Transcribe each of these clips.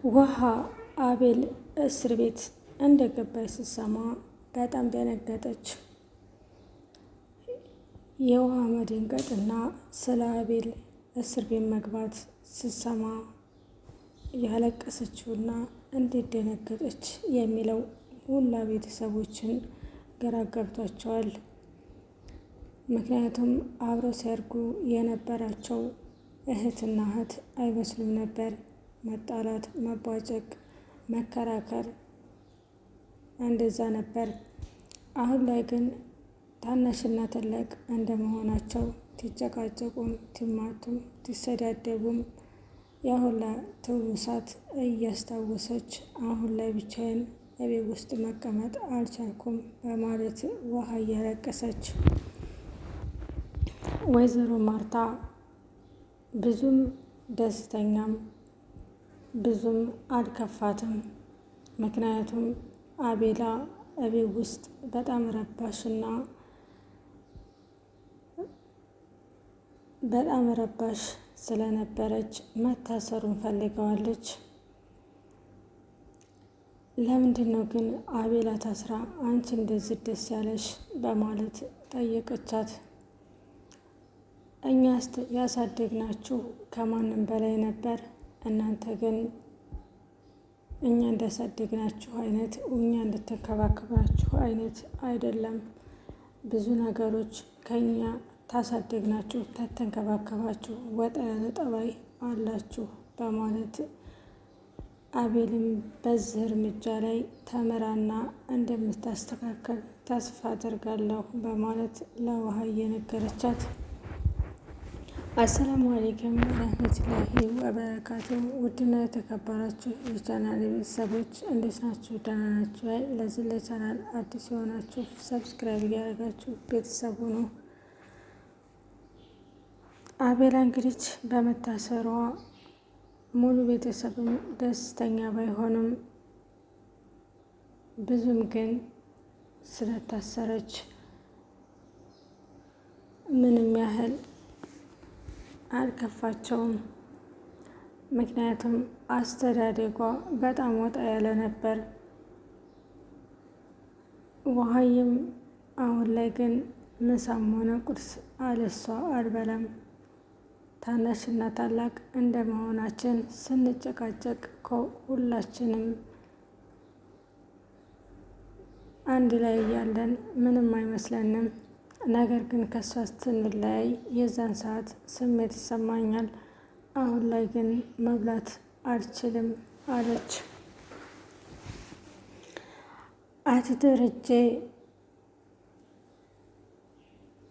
ውሃ አቤል እስር ቤት እንደገባች ስትሰማ በጣም ደነገጠች። የውሃ መደንገጥና ስለ አቤል እስር ቤት መግባት ስትሰማ ያለቀሰችውና እንዴት ደነገጠች የሚለው ሁላ ቤተሰቦችን ግራ ገብቷቸዋል። ምክንያቱም አብረው ሲያድጉ የነበራቸው እህትና እህት አይመስሉም ነበር። መጣላት፣ መቧጨቅ፣ መከራከር እንደዛ ነበር። አሁን ላይ ግን ታናሽና ትልቅ እንደመሆናቸው ትጨቃጨቁም፣ ትማቱም፣ ትሰዳደቡም ያሁላ ትውሳት እያስታወሰች አሁን ላይ ብቻዬን እቤት ውስጥ መቀመጥ አልቻልኩም በማለት ውሃ እያለቀሰች ወይዘሮ ማርታ ብዙም ደስተኛም ብዙም አልከፋትም። ምክንያቱም አቤላ እቤት ውስጥ በጣም ረባሽ ስለነበረች መታሰሩን ፈልገዋለች። ለምንድን ነው ግን አቤላ ታስራ አንቺ እንደዚህ ደስ ያለሽ በማለት ጠየቀቻት። እኛ ያሳደግናችሁ ከማንም በላይ ነበር። እናንተ ግን እኛ እንዳሳደግናችሁ አይነት እኛ እንድትንከባከባችሁ አይነት አይደለም። ብዙ ነገሮች ከኛ ታሳደግናችሁ ተተንከባከባችሁ ወጣ ያለ ጠባይ አላችሁ በማለት አቤልም በዚህ እርምጃ ላይ ተምራና እንደምታስተካከል ተስፋ አደርጋለሁ በማለት ለውሃ እየነገረቻት። አሰላሙ አለይኩም ወረህመቱላሂ ወበረካቱ። ውድና የተከበራችሁ የቻናል ቤተሰቦች እንዴት ናችሁ? ደህና ናችሁ? ለዚህ ለቻናል አዲስ የሆናችሁ ሰብስክራይብ እያደረጋችሁ ቤተሰቡ ነው። አቤላ እንግዲህ በመታሰሯ ሙሉ ቤተሰብም ደስተኛ ባይሆንም ብዙም ግን ስለታሰረች ምንም ያህል አልከፋቸውም። ምክንያቱም አስተዳደጓ በጣም ወጣ ያለ ነበር። ውሃይም አሁን ላይ ግን ምሳም ሆነ ቁርስ አለሷ አልበላም። ታናሽና ታላቅ እንደመሆናችን ስንጨቃጨቅ ሁላችንም አንድ ላይ እያለን ምንም አይመስለንም። ነገር ግን ከሷ ስንለያይ የዛን ሰዓት ስሜት ይሰማኛል። አሁን ላይ ግን መብላት አልችልም አለች። አቶ ደረጀ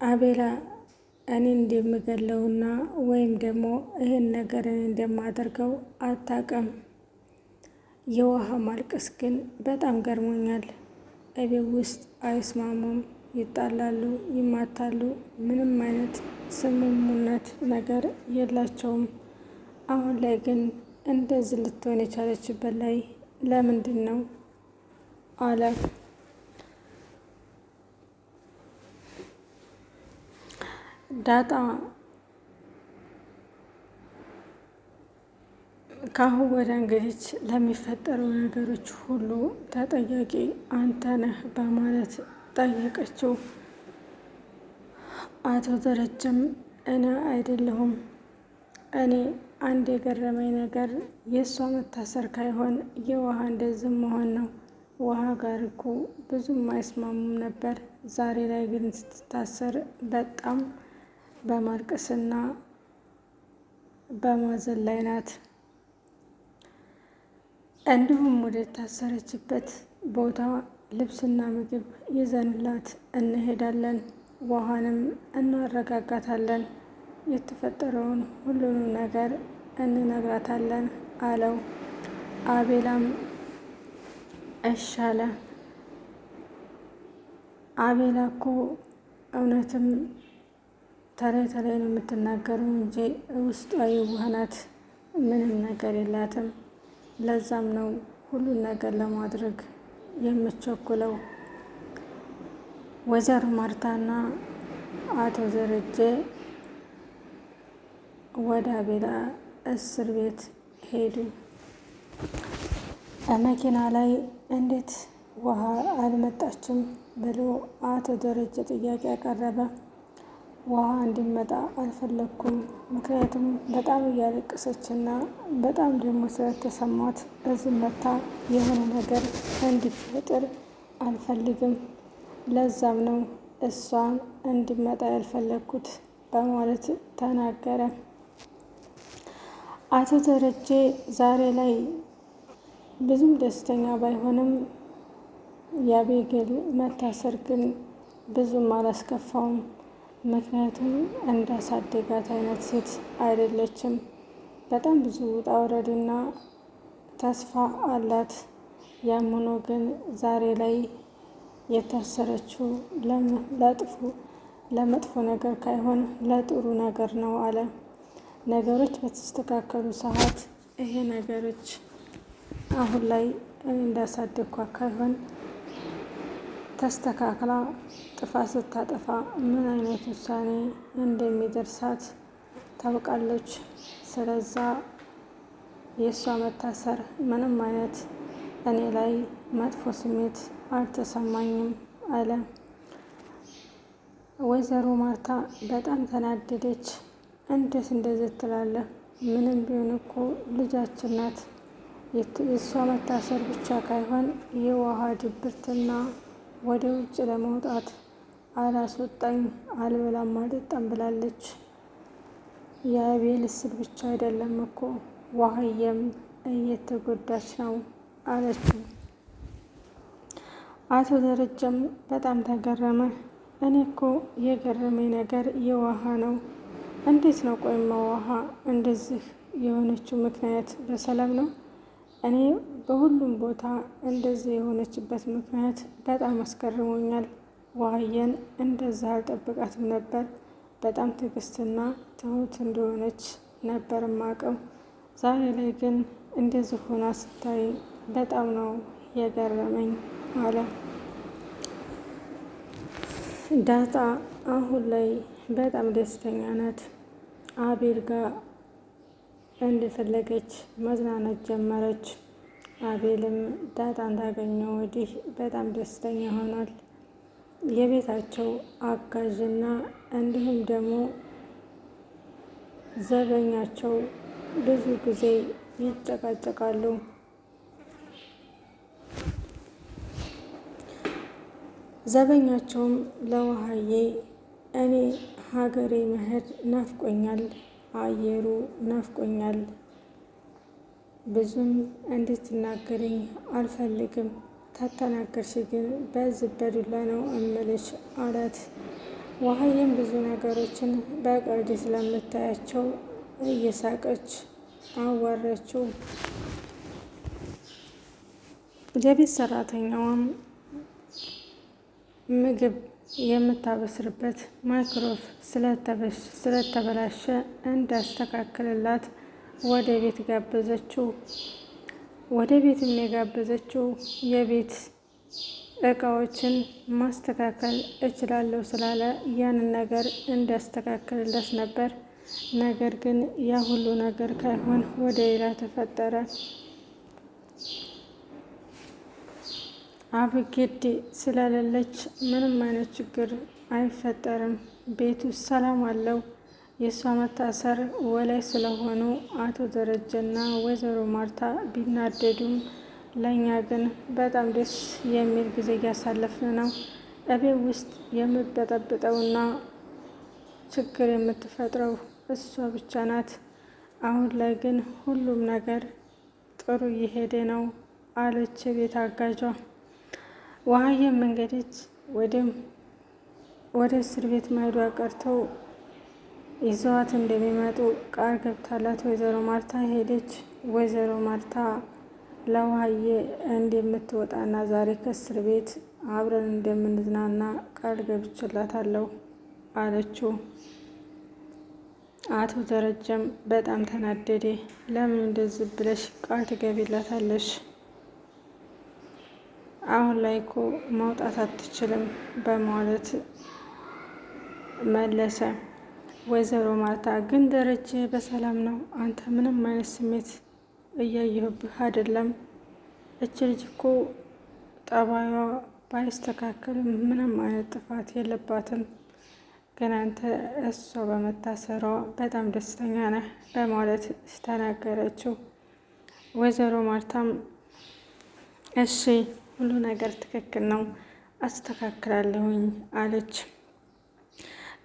አቤላ እኔ እንደምገለውና ወይም ደግሞ ይህን ነገር እኔ እንደማደርገው አታውቅም። የውሃ ማልቀስ ግን በጣም ገርሞኛል። እቤት ውስጥ አይስማሙም፣ ይጣላሉ፣ ይማታሉ። ምንም አይነት ስምምነት ነገር የላቸውም። አሁን ላይ ግን እንደዚህ ልትሆን የቻለችበት ላይ ለምንድን ነው አለ። ዳጣ ከአሁን ወደ እንግዲህ ለሚፈጠሩ ነገሮች ሁሉ ተጠያቂ አንተ ነህ በማለት ጠየቀችው። አቶ ደረጀም እኔ አይደለሁም፣ እኔ አንድ የገረመኝ ነገር የእሷ መታሰር ካይሆን የውሃ እንደዚህ መሆን ነው። ውሃ ጋር እኮ ብዙም አይስማሙም ነበር። ዛሬ ላይ ግን ስትታሰር በጣም በማልቀስና በማዘን ላይ ናት። እንዲሁም ወደ ታሰረችበት ቦታ ልብስና ምግብ ይዘንላት እንሄዳለን። ውሃንም እናረጋጋታለን። የተፈጠረውን ሁሉንም ነገር እንነግራታለን አለው። አቤላም እሺ አለ። አቤላ እኮ እውነትም ተላይ ተላይ ነው የምትናገረው እንጂ ውስጧ የዋህ ናት፣ ምንም ነገር የላትም። ለዛም ነው ሁሉን ነገር ለማድረግ የምቸኩለው። ወይዘሮ ማርታና አቶ ደረጀ ወደ አቤላ እስር ቤት ሄዱ። መኪና ላይ እንዴት ውሃ አልመጣችም ብሎ አቶ ደረጀ ጥያቄ ያቀረበ። ውሃ እንዲመጣ አልፈለግኩም፣ ምክንያቱም በጣም እያለቀሰች እና በጣም ደግሞ ስለተሰማት እዚህ መታ የሆነ ነገር እንዲፈጥር አልፈልግም፣ ለዛም ነው እሷን እንዲመጣ ያልፈለግኩት በማለት ተናገረ። አቶ ደረጀ ዛሬ ላይ ብዙም ደስተኛ ባይሆንም የአቤጌል መታሰር ግን ብዙም አላስከፋውም። ምክንያቱም እንዳሳደጋት አይነት ሴት አይደለችም። በጣም ብዙ ውጣ ውረድና ተስፋ አላት። ያም ሆኖ ግን ዛሬ ላይ የታሰረችው ለመጥፎ ነገር ካይሆን ለጥሩ ነገር ነው አለ። ነገሮች በተስተካከሉ ሰዓት ይሄ ነገሮች አሁን ላይ እንዳሳደግኳ ካይሆን ተስተካክላ ጥፋት ስታጠፋ ምን አይነት ውሳኔ እንደሚደርሳት ታውቃለች። ስለዛ የእሷ መታሰር ምንም አይነት እኔ ላይ መጥፎ ስሜት አልተሰማኝም አለ። ወይዘሮ ማርታ በጣም ተናደደች። እንዴት እንደዚህ ትላለህ? ምንም ቢሆን እኮ ልጃችን ናት። የእሷ መታሰር ብቻ ካይሆን የውሃ ድብርትና ወደ ውጭ ለመውጣት አላስወጣኝ አልበላም አልጠጣም ብላለች። የአቤል እስር ብቻ አይደለም እኮ ውሃዬም እየተጎዳች ነው አለችው። አቶ ደረጀም በጣም ተገረመ። እኔ እኮ የገረመኝ ነገር የውሃ ነው። እንዴት ነው ቆይማ ውሃ እንደዚህ የሆነችው ምክንያት በሰላም ነው? እኔ በሁሉም ቦታ እንደዚህ የሆነችበት ምክንያት በጣም አስገርሞኛል። ውሃዬን እንደዛ አልጠብቃትም ነበር። በጣም ትዕግስትና ትሁት እንደሆነች ነበር ማቀው። ዛሬ ላይ ግን እንደዚህ ሆና ስታይ በጣም ነው የገረመኝ አለ። ዳጣ አሁን ላይ በጣም ደስተኛ ናት። አቤል ጋር እንደፈለገች መዝናናት ጀመረች። አቤልም ዳጣን ታገኘው ወዲህ በጣም ደስተኛ ሆኗል። የቤታቸው አጋዥና እንዲሁም ደግሞ ዘበኛቸው ብዙ ጊዜ ይጨቃጨቃሉ። ዘበኛቸውም ለውሃዬ እኔ ሀገሬ መሄድ ናፍቆኛል፣ አየሩ ናፍቆኛል፣ ብዙም እንድትናገረኝ አልፈልግም፣ ታተናገርሽ ግን በዚህ በዱላ ነው እምልሽ አላት። ውሃዬም ብዙ ነገሮችን በቀልድ ስለምታያቸው እየሳቀች አዋራችው። የቤት ሰራተኛዋም ምግብ የምታበስርበት ማይክሮፍ ስለተበላሸ እንዳስተካክልላት ወደ ቤት ጋበዘችው። ወደ ቤትም የጋበዘችው የቤት እቃዎችን ማስተካከል እችላለሁ ስላለ ያንን ነገር እንዳስተካክልለት ነበር። ነገር ግን ያ ሁሉ ነገር ካይሆን ወደ ሌላ ተፈጠረ። አብጌድ ስለሌለች ምንም አይነት ችግር አይፈጠርም። ቤቱ ሰላም አለው። የእሷ መታሰር ወላይ ስለሆኑ አቶ ደረጀና ወይዘሮ ማርታ ቢናደዱም ለእኛ ግን በጣም ደስ የሚል ጊዜ እያሳለፍን ነው። እቤት ውስጥ የምትበጠብጠውና ችግር የምትፈጥረው እሷ ብቻ ናት። አሁን ላይ ግን ሁሉም ነገር ጥሩ እየሄደ ነው አለች ቤት አጋጇ። ውሃዬም መንገደች ወደ እስር ቤት መሄዷ ቀርተው ይዘዋት እንደሚመጡ ቃል ገብታላት ወይዘሮ ማርታ ሄደች። ወይዘሮ ማርታ ለውሃዬ እንደምትወጣና ዛሬ ከእስር ቤት አብረን እንደምንዝናና ቃል ገብቼላታለሁ አለችው። አቶ ደረጀም በጣም ተናደደ። ለምን እንደዚህ ብለሽ ቃል ትገቢላታለሽ? አሁን ላይ እኮ መውጣት አትችልም በማለት መለሰ። ወይዘሮ ማርታ ግን ደረጀ በሰላም ነው፣ አንተ ምንም አይነት ስሜት እያየሁብህ አይደለም? እች ልጅ እኮ ጠባዩዋ ባይስተካከልም ምንም አይነት ጥፋት የለባትም። ግን አንተ እሷ በመታሰሯ በጣም ደስተኛ ነህ በማለት ተናገረችው። ወይዘሮ ማርታም እሺ ሁሉ ነገር ትክክል ነው አስተካክላለሁኝ አለች።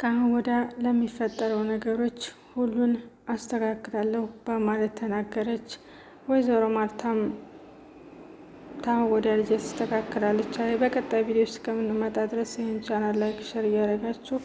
ከአሁን ወዲያ ለሚፈጠረው ነገሮች ሁሉን አስተካክላለሁ በማለት ተናገረች። ወይዘሮ ማርታም ከአሁን ወዲያ ልጅ ትስተካከላለች። በቀጣይ ቪዲዮ እስከምንመጣ ድረስ ይህን ቻናል ላይክ፣ ሸር እያደረጋችሁ